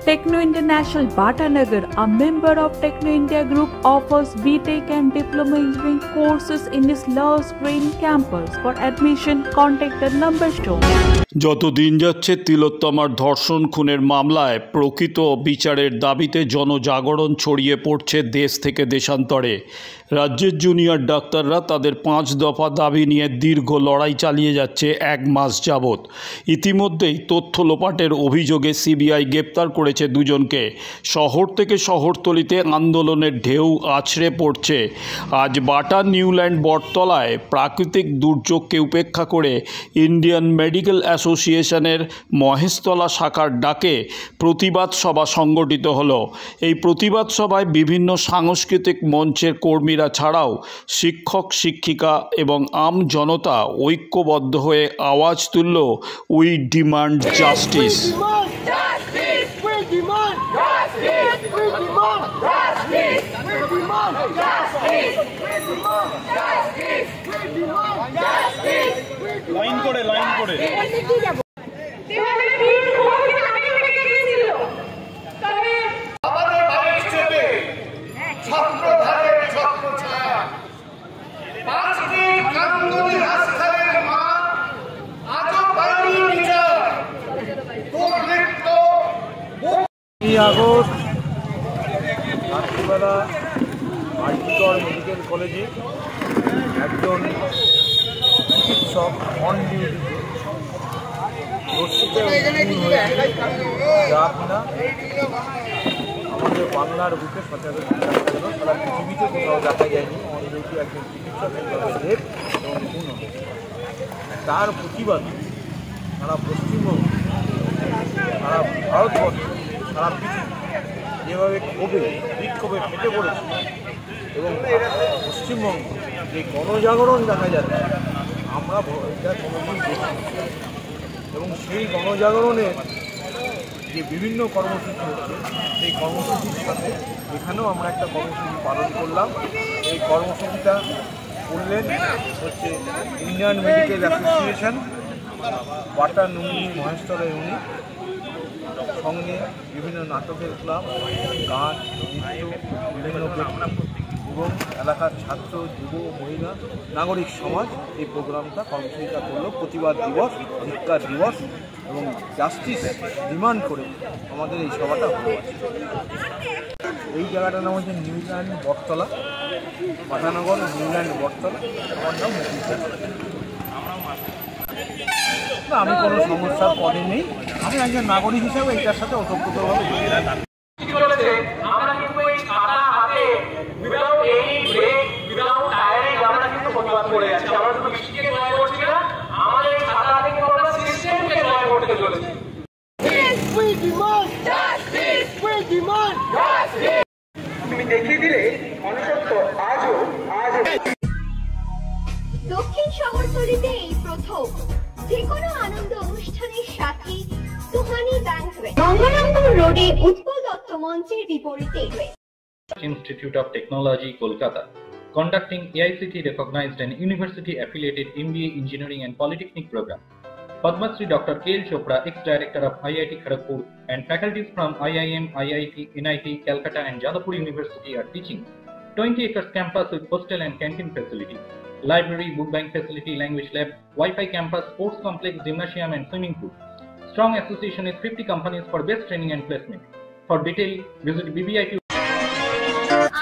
Techno International Bhatanagar, a member of Techno India Group, offers BTech and Diploma Engineering courses in its Lush Green campus. For admission, contact the number shown. যত দিন যাচ্ছে তিলোত্তমার ধর্ষণ খুনের মামলায় প্রকৃত বিচারের দাবিতে জনজাগরণ ছড়িয়ে পড়ছে দেশ থেকে দেশান্তরে। রাজ্যের জুনিয়র ডাক্তাররা তাদের 5 দফা দাবি নিয়ে দীর্ঘ লড়াই চালিয়ে যাচ্ছে 1 মাস যাবৎ। ইতিমধ্যেই তথ্য লোপাটের অভিযোগে সিবিআই গ্রেপ্তার করেছে দুজনকে। শহর থেকে শহরতলিতে আন্দোলনের ঢেউ আছড়ে পড়ছে। আজ বাটা নিউল্যান্ড বটতলায় প্রাকৃতিক দুর্যোগকে উপেক্ষা করে ইন্ডিয়ান মেডিকেল অ্যাসোসিয়েশনের মহেশতলা শাখার ডাকে প্রতিবাদ সভা সংগঠিত হলো। এই প্রতিবাদ সভায় বিভিন্ন সাংস্কৃতিক মঞ্চের কর্মীরা ছাড়াও শিক্ষক শিক্ষিকা এবং আম জনতা ঐক্যবদ্ধ হয়ে আওয়াজ তুলল, উই ডিমান্ড জাস্টিস। লাইন করে আগস্ট রাত্রিবেলা আরজিকর মেডিকেল কলেজে একজন চিকিৎসক অন ডিউটিতে যা কিনা আমাদের বাংলার বুকে সচেতন সারা পৃথিবীতে কোথাও দেখা যায়নি। অন ডিউটি একজন চিকিৎসক রেপ এবং খুন হবে। তার প্রতিবাদে সারা পশ্চিমবঙ্গ, সারা ভারতবর্ষ, সারা পৃথিবী যেভাবে বিক্ষোভে ফেটে পড়েছে এবং পশ্চিমবঙ্গে যে গণজাগরণ দেখা যাচ্ছে আমরা এটা কোনোদিন দেখি এবং সেই গণজাগরণের যে বিভিন্ন কর্মসূচি হচ্ছে সেই কর্মসূচির সাথে এখানেও আমরা একটা কর্মসূচি পালন করলাম। এই কর্মসূচিটা করলেন হচ্ছে ইন্ডিয়ান মেডিকেল অ্যাসোসিয়েশন বাটা নুঙ্গি মহেশতলা ইউনিট, সঙ্গে বিভিন্ন নাটকের ক্লাব, গান, নৃত্য, বিভিন্ন এবং এলাকার ছাত্র, যুব, মহিলা, নাগরিক সমাজ এই প্রোগ্রামটা কর্মসূচিটা করলো। প্রতিবাদ দিবস, ধিক্কার দিবস এবং জাস্টিস ডিমান্ড করে আমাদের এই সভাটা হলো। এই জায়গাটার নাম হচ্ছে নিউল্যান্ড বটতলা, বাটানগর নিউল্যান্ড বটতলা। আমার নাম মুকুল। না, আমি কোনো সমস্যার পদে নেই। আমি একজন নাগরিক হিসাবে এটার সাথে ওতপ্রোতভাবে দক্ষিণ শহরতলিতে এই প্রথম যেকোনো আনন্দ অনুষ্ঠানের সাথে সুহানি ব্যাংকুয়েট, গঙ্গারামপুর রোডে উৎপল দত্ত মঞ্চের বিপরীতে। Institute of Technology, Kolkata, conducting AICTE recognized and university affiliated MBA Engineering and Polytechnic program. Padma Shri Dr. K.L. Chopra, ex-director of IIT Kharagpur, and faculties from IIM, IIT, NIT, Calcutta and Jadavpur University are teaching 20 acres campus with hostel and canteen facility, library, book bank facility, language lab, Wi-Fi campus, sports complex, gymnasium and swimming pool. Strong association with 50 companies for best training and placement. For detail, visit BBIT.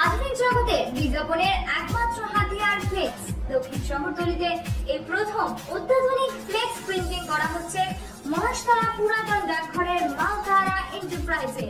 আধুনিক জগতে বিজ্ঞাপনের একমাত্র হাতিয়ার flakes. দক্ষিণ শহরতলিতে এই প্রথম অত্যাধুনিক flakes printing করা হচ্ছে মহেশতলা পুরাতন ডাকঘরের মা তারা এন্টারপ্রাইজে।